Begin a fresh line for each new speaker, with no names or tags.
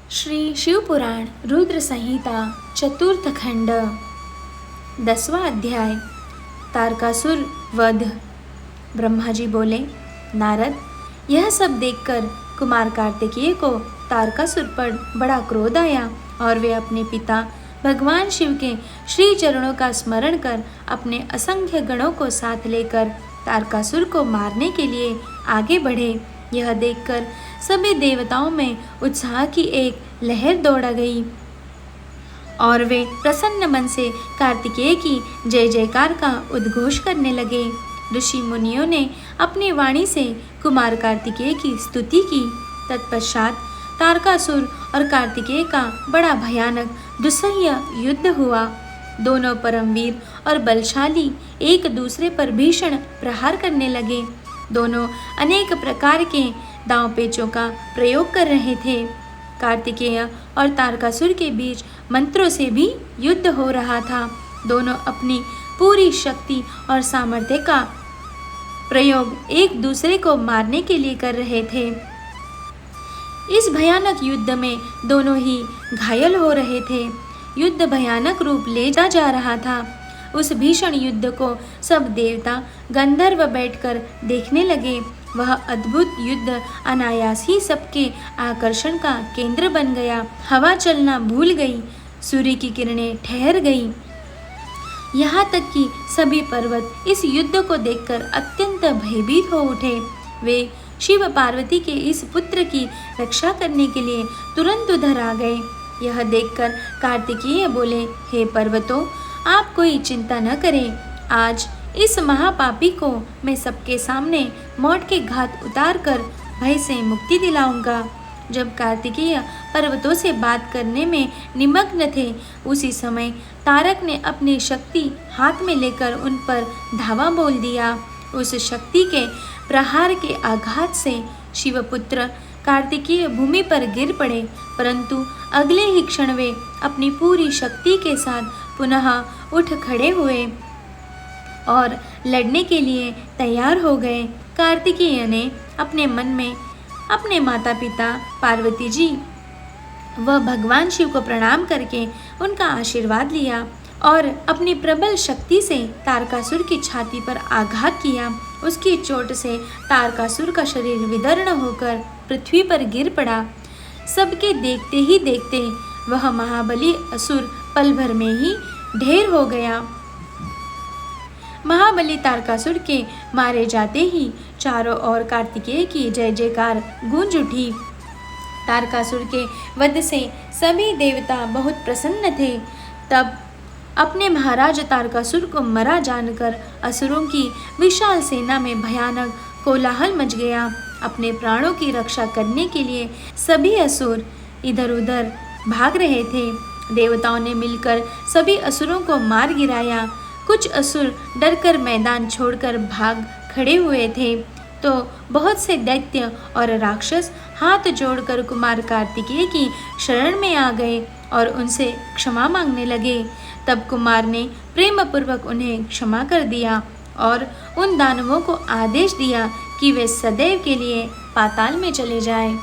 श्री शिवपुराण रुद्र संहिता चतुर्थ खंड 10वां अध्याय तारकासुर वध। ब्रह्मा जी बोले, नारद, यह सब देखकर कुमार कार्तिकेय को तारकासुर पर बड़ा क्रोध आया और वे अपने पिता भगवान शिव के श्री चरणों का स्मरण कर अपने असंख्य गणों को साथ लेकर तारकासुर को मारने के लिए आगे बढ़े। यह देखकर सभी देवताओं में उत्साह की एक लहर दौड़ गई और वे प्रसन्न मन से कार्तिकेय की जय जयकार का उद्घोष करने लगे। ऋषि मुनियों ने अपनी वाणी से कुमार कार्तिकेय की स्तुति की। तत्पश्चात तारकासुर और कार्तिकेय का बड़ा भयानक दुस्सह्य युद्ध हुआ। दोनों परमवीर और बलशाली एक दूसरे पर भीषण प्रहार करने लगे। दोनों अनेक प्रकार के दांव पेचों का प्रयोग कर रहे थे। कार्तिकेय और तारकासुर के बीच मंत्रों से भी युद्ध हो रहा था। दोनों अपनी पूरी शक्ति और सामर्थ्य का प्रयोग एक दूसरे को मारने के लिए कर रहे थे। इस भयानक युद्ध में दोनों ही घायल हो रहे थे। युद्ध भयानक रूप ले जा रहा था। उस भीषण युद्ध को सब देवता गंधर्व बैठकर देखने लगे। वह अद्भुत युद्ध अनायास ही सबके आकर्षण का केंद्र बन गया। हवा चलना भूल गई, सूर्य की किरणें ठहर गई। यहाँ तक कि सभी पर्वत इस युद्ध को देखकर अत्यंत भयभीत हो उठे। वे शिव पार्वती के इस पुत्र की रक्षा करने के लिए तुरंत उधर आ गए। यह देखकर कार्तिकेय बोले, हे पर्वतों, आप कोई चिंता न करें। आज इस महापापी को मैं सबके सामने मौत के घात उतार कर भय से मुक्ति दिलाऊंगा। जब कार्तिकेय पर्वतों से बात करने में निमग्न थे, उसी समय तारक ने अपनी शक्ति हाथ में लेकर उन पर धावा बोल दिया। उस शक्ति के प्रहार के आघात से शिवपुत्र कार्तिकेय भूमि पर गिर पड़े, परंतु अगले ही क्षण वे अपनी पूरी शक्ति के साथ पुनः उठ खड़े हुए और लड़ने के लिए तैयार हो गए। कार्तिकेय ने अपने मन में अपने माता पिता पार्वती जी व भगवान शिव को प्रणाम करके उनका आशीर्वाद लिया और अपनी प्रबल शक्ति से तारकासुर की छाती पर आघात किया। उसकी चोट से तारकासुर का शरीर विदीर्ण होकर पृथ्वी पर गिर पड़ा। सबके देखते ही देखते वह महाबली असुर पल भर में ही ढेर हो गया। महाबली तारकासुर के मारे जाते ही चारों ओर कार्तिकेय की जय जयकार गूंज उठी। तारकासुर के वध से सभी देवता बहुत प्रसन्न थे। तब अपने महाराज तारकासुर को मरा जानकर असुरों की विशाल सेना में भयानक कोलाहल मच गया। अपने प्राणों की रक्षा करने के लिए सभी असुर इधर उधर भाग रहे थे। देवताओं ने मिलकर सभी असुरों को मार गिराया। कुछ असुर डरकर मैदान छोड़कर भाग खड़े हुए थे, तो बहुत से दैत्य और राक्षस हाथ जोड़कर कुमार कार्तिकेय की शरण में आ गए और उनसे क्षमा मांगने लगे। तब कुमार ने प्रेम पूर्वक उन्हें क्षमा कर दिया और उन दानवों को आदेश दिया कि वे सदैव के लिए पाताल में चले जाएं।